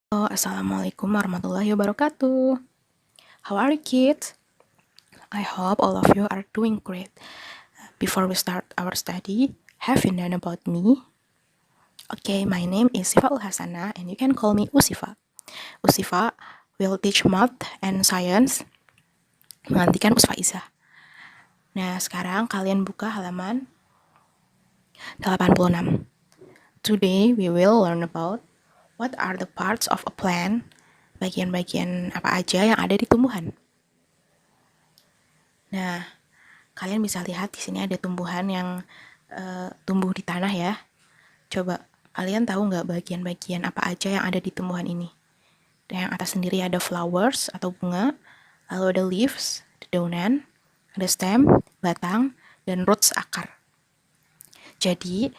Assalamualaikum warahmatullahi wabarakatuh. How are you, kids? I hope all of you are doing great. Before we start our study, have you known about me? Okay, my name is Sifa Ulhasana and you can call me Usifa. Usifa will teach math and science menggantikan Usfa Izzah. Nah, sekarang kalian buka halaman 86. Today we will learn about what are the parts of a plant, bagian-bagian apa aja yang ada di tumbuhan. Nah, kalian bisa lihat di sini ada tumbuhan yang tumbuh di tanah ya. Coba kalian tahu nggak bagian-bagian apa aja yang ada di tumbuhan ini? Yang atas sendiri ada flowers atau bunga, lalu ada leaves, dedaunan, ada stem, batang, dan roots akar. Jadi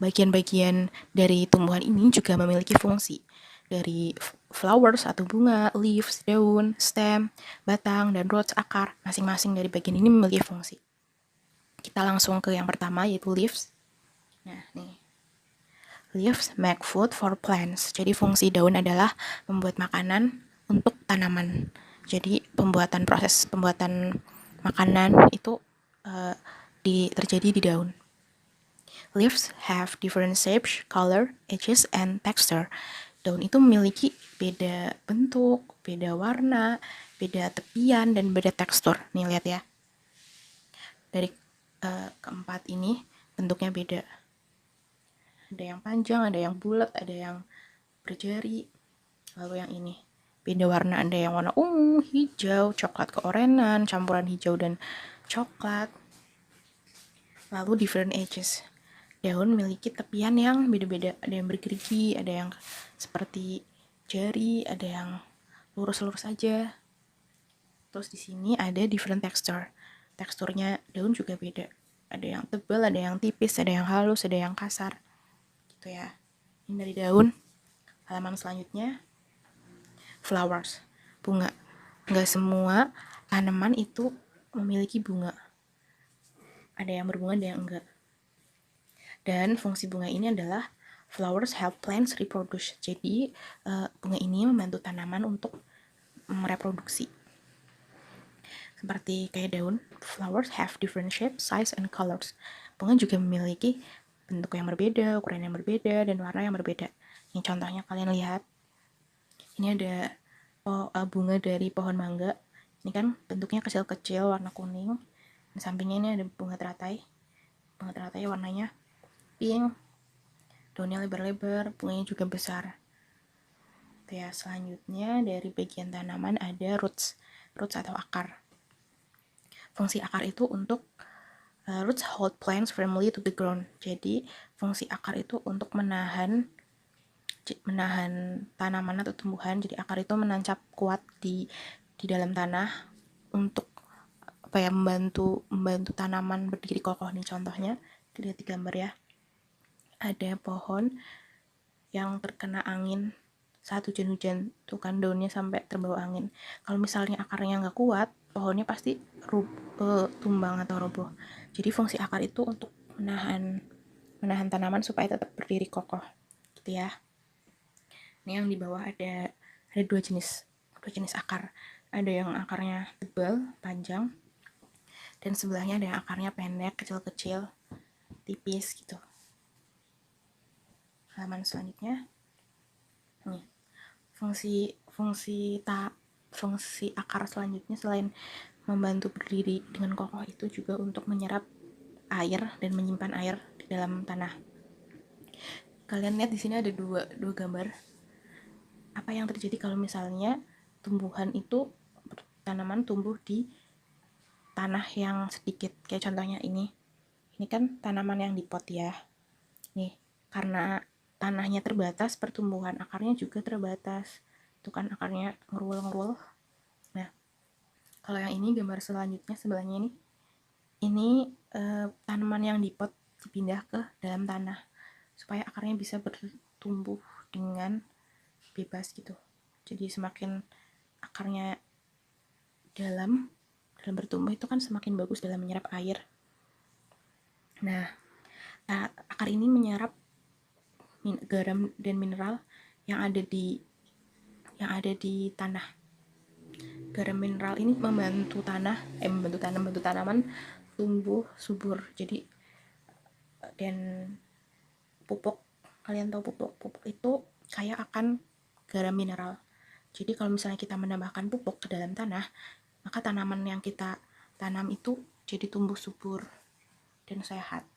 bagian-bagian dari tumbuhan ini juga memiliki fungsi. Dari flowers atau bunga, leaves, daun, stem, batang, dan roots akar, masing-masing dari bagian ini memiliki fungsi. Kita langsung ke yang pertama yaitu leaves. Nah, nih. Leaves make food for plants. Jadi fungsi daun adalah membuat makanan untuk tanaman. Jadi proses pembuatan makanan itu terjadi di daun. Leaves have different shapes, color, edges, and texture. Daun itu memiliki beda bentuk, beda warna, beda tepian, dan beda tekstur. Nih lihat ya. Dari keempat ini bentuknya beda. Ada yang panjang, ada yang bulat, ada yang berjari. Lalu yang ini beda warna, ada yang warna ungu, hijau, coklat keorenan, campuran hijau dan coklat. Lalu different edges. Daun memiliki tepian yang beda-beda, ada yang bergerigi, ada yang seperti jari, ada yang lurus-lurus aja. Terus di sini ada different texture. Teksturnya daun juga beda. Ada yang tebal, ada yang tipis, ada yang halus, ada yang kasar. Gitu ya. Ini dari daun. Halaman selanjutnya flowers, bunga. Nggak semua tanaman itu memiliki bunga. Ada yang berbunga, ada yang enggak. Dan fungsi bunga ini adalah flowers help plants reproduce. Jadi bunga ini membantu tanaman untuk mereproduksi. Seperti kayak daun, flowers have different shape, size, and colors. Bunga juga memiliki bentuk yang berbeda, ukuran yang berbeda, dan warna yang berbeda. Ini contohnya kalian lihat. Ini ada bunga dari pohon mangga. Ini kan bentuknya kecil-kecil, warna kuning. Di sampingnya ini ada bunga teratai. Bunga teratai warnanya pink, daunnya lebar-lebar, bunganya juga besar. Ya, selanjutnya dari bagian tanaman ada roots atau akar. Fungsi akar itu untuk roots hold plants firmly to the ground. Jadi fungsi akar itu untuk menahan tanaman atau tumbuhan. Jadi akar itu menancap kuat di dalam tanah untuk membantu tanaman berdiri kokoh. Nih contohnya, lihat di gambar ya. Ada pohon yang terkena angin saat hujan-hujan, tuh kan daunnya sampai terbawa angin. Kalau misalnya akarnya nggak kuat, pohonnya pasti tumbang atau roboh. Jadi fungsi akar itu untuk menahan tanaman supaya tetap berdiri kokoh, gitu ya. Ini yang di bawah ada dua jenis akar. Ada yang akarnya tebal, panjang, dan sebelahnya ada yang akarnya pendek, kecil-kecil, tipis gitu. Halaman selanjutnya, nih fungsi akar selanjutnya selain membantu berdiri dengan kokoh itu juga untuk menyerap air dan menyimpan air di dalam tanah. Kalian lihat di sini ada dua gambar. Apa yang terjadi kalau misalnya tanaman tumbuh di tanah yang sedikit, kayak contohnya ini kan tanaman yang di pot ya. Nih, karena tanahnya terbatas, pertumbuhan akarnya juga terbatas. Itu kan akarnya ngerul. Nah, kalau yang ini gambar selanjutnya sebelahnya ini tanaman yang di pot dipindah ke dalam tanah supaya akarnya bisa bertumbuh dengan bebas gitu. Jadi semakin akarnya dalam bertumbuh itu kan semakin bagus dalam menyerap air. Nah, akar ini menyerap garam dan mineral yang ada di yang ada di tanah. Garam mineral ini membantu tanaman tumbuh subur. Jadi dan pupuk, kalian tahu pupuk itu kaya akan garam mineral. Jadi kalau misalnya kita menambahkan pupuk ke dalam tanah, maka tanaman yang kita tanam itu jadi tumbuh subur dan sehat.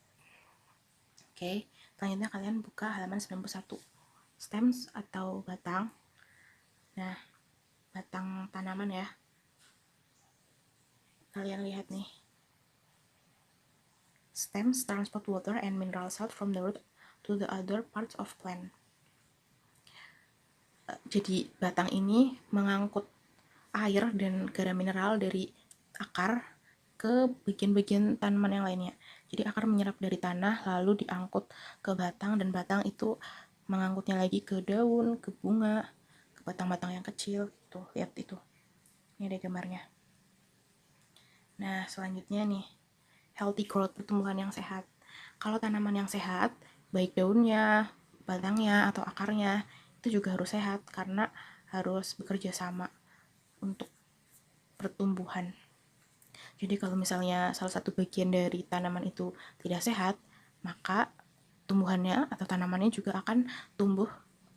Oke, selanjutnya kalian buka halaman 91. Stems atau batang. Nah, batang tanaman ya. Kalian lihat nih. Stems transport water and mineral salt from the root to the other parts of plant. Jadi batang ini mengangkut air dan garam mineral dari akar ke bagian-bagian tanaman yang lainnya. Jadi akar menyerap dari tanah lalu diangkut ke batang, dan batang itu mengangkutnya lagi ke daun, ke bunga, ke batang-batang yang kecil. Tuh, lihat itu. Ini ada gambarnya. Nah, selanjutnya nih, healthy growth, pertumbuhan yang sehat. Kalau tanaman yang sehat, baik daunnya, batangnya, atau akarnya, itu juga harus sehat karena harus bekerja sama untuk pertumbuhan. Jadi kalau misalnya salah satu bagian dari tanaman itu tidak sehat, maka tumbuhannya atau tanamannya juga akan tumbuh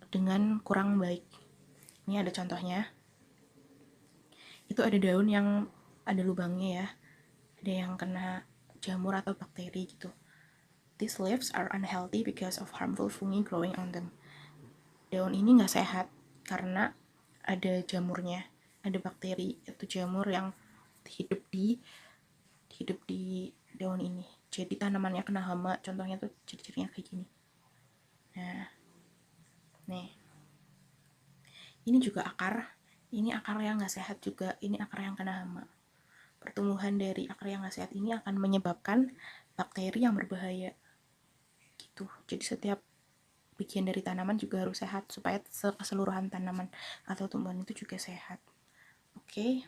dengan kurang baik. Ini ada contohnya. Itu ada daun yang ada lubangnya ya. Ada yang kena jamur atau bakteri gitu. These leaves are unhealthy because of harmful fungi growing on them. Daun ini nggak sehat karena ada jamurnya, ada bakteri atau jamur yang hidup di daun ini. Jadi tanamannya kena hama, contohnya tuh ciri-cirinya kayak gini. Nah, nih, ini juga akar. Ini akar yang nggak sehat juga. Ini akar yang kena hama. Pertumbuhan dari akar yang nggak sehat ini akan menyebabkan bakteri yang berbahaya. Gitu. Jadi setiap bagian dari tanaman juga harus sehat supaya keseluruhan tanaman atau tumbuhan itu juga sehat. Oke.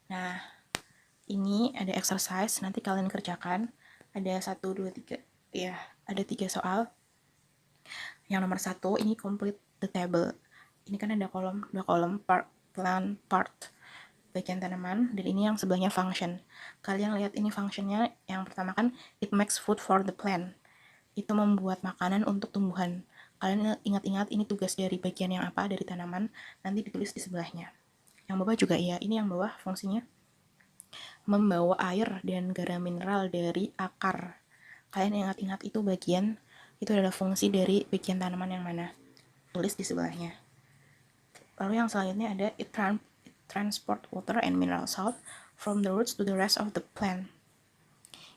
Nah, ini ada exercise, nanti kalian kerjakan. Ada 1, 2, 3. Ya, ada 3 soal. Yang nomor 1, ini complete the table. Ini kan ada kolom, 2 kolom, plant, part, bagian tanaman, dan ini yang sebelahnya function. Kalian lihat ini functionnya, yang pertama kan, it makes food for the plant. Itu membuat makanan untuk tumbuhan. Kalian ingat-ingat ini tugas dari bagian yang apa, dari tanaman, nanti ditulis di sebelahnya. Yang bawah juga ya, ini yang bawah fungsinya membawa air dan garam mineral dari akar. Kalian ingat-ingat itu bagian, itu adalah fungsi dari bagian tanaman yang mana. Tulis di sebelahnya. Lalu yang selanjutnya ada it transport water and mineral salt from the roots to the rest of the plant.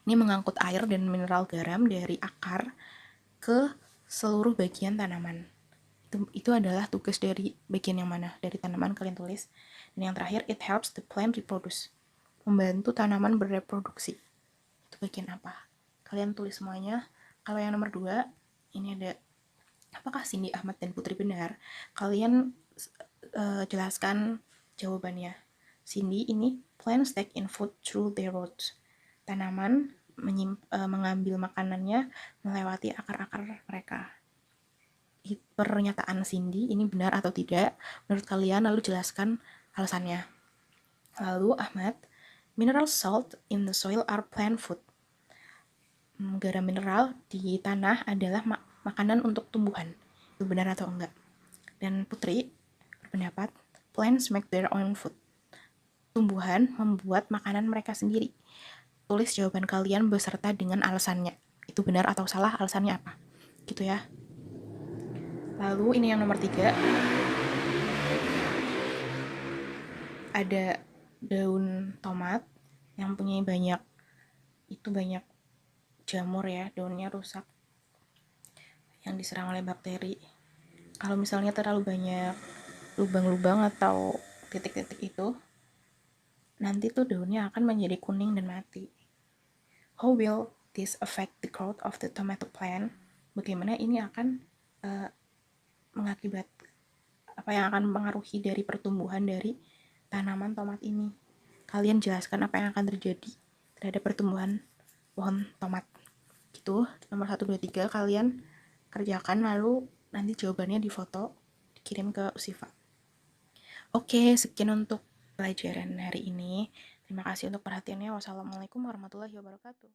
Ini mengangkut air dan mineral garam dari akar ke seluruh bagian tanaman. Itu adalah tugas dari bagian yang mana, dari tanaman kalian tulis. Dan yang terakhir, it helps the plant reproduce, membantu tanaman bereproduksi. Itu bagian apa? Kalian tulis semuanya. Kalau yang nomor 2, ini ada apakah Cindy, Ahmad, dan Putri benar? Kalian jelaskan jawabannya. Cindy, ini plants take in food through their roots. Tanaman mengambil makanannya melewati akar-akar mereka. Pernyataan Cindy ini benar atau tidak menurut kalian, lalu jelaskan alasannya. Lalu Ahmad, mineral salt in the soil are plant food. Garam mineral di tanah adalah makanan untuk tumbuhan. Itu benar atau enggak? Dan Putri berpendapat, plants make their own food. Tumbuhan membuat makanan mereka sendiri. Tulis jawaban kalian beserta dengan alasannya. Itu benar atau salah, alasannya apa? Gitu ya. Lalu ini yang nomor 3. Ada daun tomat yang punya banyak jamur ya, daunnya rusak yang diserang oleh bakteri. Kalau misalnya terlalu banyak lubang-lubang atau titik-titik itu, nanti tuh daunnya akan menjadi kuning dan mati. How will this affect the growth of the tomato plant? Bagaimana ini akan mengakibat apa yang akan mempengaruhi dari pertumbuhan dari tanaman tomat ini? Kalian jelaskan apa yang akan terjadi terhadap pertumbuhan pohon tomat. Gitu, nomor 1, 2, 3 kalian kerjakan, lalu nanti jawabannya difoto, dikirim ke Usifa. Oke, sekian untuk pelajaran hari ini. Terima kasih untuk perhatiannya. Wassalamualaikum warahmatullahi wabarakatuh.